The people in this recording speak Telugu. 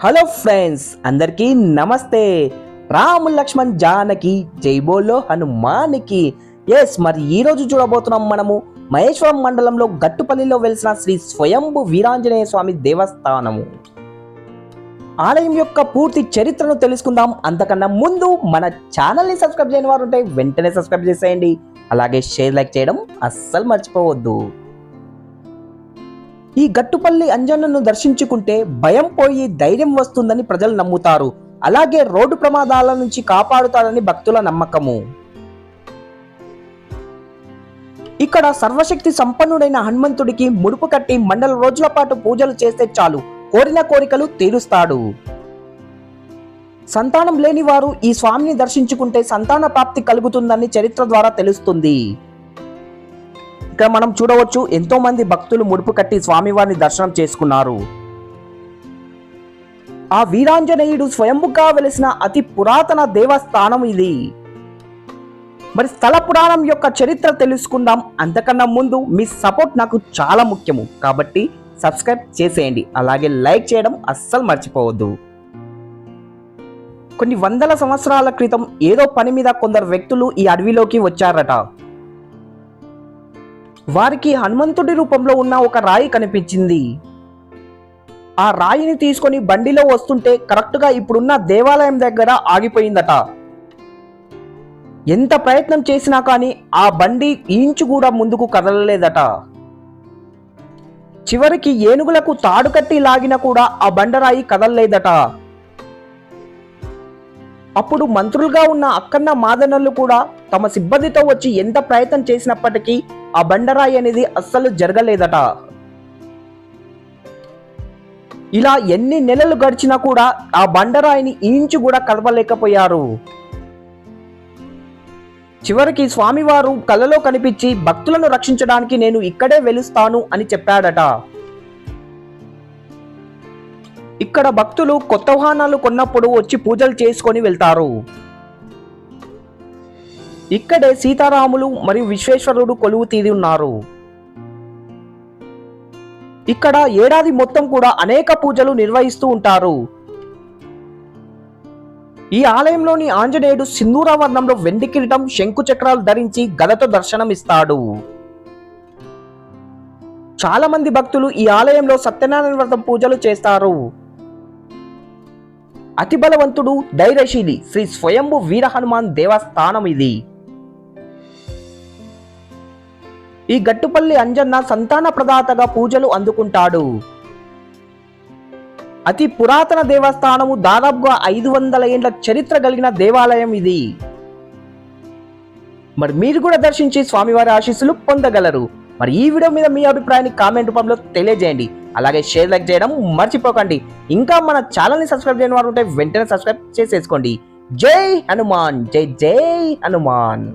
హలో ఫ్రెండ్స్, అందరికీ నమస్తే. రాము లక్ష్మణ్ జానకి జై బోలో హనుమానికి. మరి ఈ రోజు చూడబోతున్నాం మనము మహేశ్వరం మండలంలో గట్టుపల్లిలో వెలిసిన శ్రీ స్వయంభు వీరాంజనేయ స్వామి దేవస్థానము. ఆలయం యొక్క పూర్తి చరిత్రను తెలుసుకుందాం. అంతకన్నా ముందు మన ఛానల్ని సబ్స్క్రైబ్ చేయని వారు ఉంటే వెంటనే సబ్స్క్రైబ్ చేసేయండి. అలాగే షేర్, లైక్ చేయడం అస్సలు మర్చిపోవద్దు. ఈ గట్టుపల్లి అంజన్నను దర్శించుకుంటే భయం పోయి ధైర్యం వస్తుందని ప్రజలు నమ్ముతారు. అలాగే రోడ్డు ప్రమాదాల నుంచి కాపాడుతారని భక్తుల నమ్మకము. ఇక్కడ సర్వశక్తి సంపన్నుడైన హనుమంతుడికి ముడుపు కట్టి మండల రోజుల పాటు పూజలు చేస్తే చాలు కోరిన కోరికలు తీరుస్తాడు. సంతానం లేని వారు ఈ స్వామిని దర్శించుకుంటే సంతాన ప్రాప్తి కలుగుతుందని చరిత్ర ద్వారా తెలుస్తుంది. ఇక్కడ మనం చూడవచ్చు, ఎంతో మంది భక్తులు ముడుపు కట్టి స్వామివారిని దర్శనం చేసుకున్నారు. ఆ వీరాంజనేయుడు స్వయంభుగా వెలిసిన అతి పురాతన దేవస్థానం ఇది. మరి స్థల పురాణం యొక్క చరిత్ర తెలుసుకుందాం. అంతకన్నా ముందు మీ సపోర్ట్ నాకు చాలా ముఖ్యము, కాబట్టి సబ్స్క్రైబ్ చేసేయండి. అలాగే లైక్ చేయడం అస్సలు మర్చిపోవద్దు. కొన్ని వందల సంవత్సరాల క్రితం ఏదో పని మీద కొందరు వ్యక్తులు ఈ అడవిలోకి వచ్చారట. వారికి హనుమంతుడి రూపంలో ఉన్న ఒక రాయి కనిపించింది. ఆ రాయిని తీసుకొని బండిలో వస్తుంటే కరెక్ట్గా ఇప్పుడున్న దేవాలయం దగ్గర ఆగిపోయిందట. ఎంత ప్రయత్నం చేసినా కానీ ఆ బండి ఇంచు కూడా ముందుకు కదలలేదట. చివరికి ఏనుగులకు తాడు కట్టి లాగినా కూడా ఆ బండరాయి కదలలేదట. అప్పుడు మంత్రులుగా ఉన్న అక్కన్న మాదనలు కూడా తమ సిబ్బందితో వచ్చి ఎంత ప్రయత్నం చేసినప్పటికీ ఆ బండరాయి అనేది అస్సలు జరగలేదట. ఇలా ఎన్ని నెలలు గడిచినా కూడా ఆ బండరాయిని ఇంచు కూడా కదపలేకపోయారు. చివరికి స్వామివారు కలలో కనిపించి భక్తులను రక్షించడానికి నేను ఇక్కడే వెలుస్తాను అని చెప్పాడట. ఇక్కడ భక్తులు కొత్త వాహనాలు కొన్నప్పుడు వచ్చి పూజలు చేసుకొని వెళ్తారు. ఇక్కడే సీతారాములు మరియు విశ్వేశ్వరుడు కొలువు తీరి ఉన్నారు. ఇక్కడ ఏడాది మొత్తం కూడా అనేక పూజలు నిర్వహిస్తూ ఉంటారు. ఈ ఆలయంలోని ఆంజనేయుడు సింధూర వర్ణంలో వెండి కిరీటం, శంకు చక్రాలు ధరించి గదతో దర్శనం ఇస్తాడు. చాలా మంది భక్తులు ఈ ఆలయంలో సత్యనారాయణ వ్రతం పూజలు చేస్తారు. అతి బలవంతుడు, ధైర్యశీలి శ్రీ స్వయంభు వీర హనుమాన్ దేవస్థానం ఇది. ఈ గట్టుపల్లి అంజన్న సంతాన ప్రదాతగా పూజలు అందుకుంటాడు. అతి పురాతన దేవస్థానము, దాదాపుగా 500 ఏండ్ల చరిత్ర కలిగిన దేవాలయం ఇది. మరి మీరు కూడా దర్శించి స్వామివారి ఆశీస్సులు పొందగలరు. మరి ఈ వీడియో మీద మీ అభిప్రాయాన్ని కామెంట్ రూపంలో తెలియజేయండి. అలాగే షేర్, లైక్ చేయడం మర్చిపోకండి. ఇంకా మన ఛానల్ని సబ్స్క్రైబ్ చేయని వారు ఉంటే వెంటనే సబ్స్క్రైబ్ చేసేసుకోండి. జై హనుమాన్, జై జై హనుమాన్.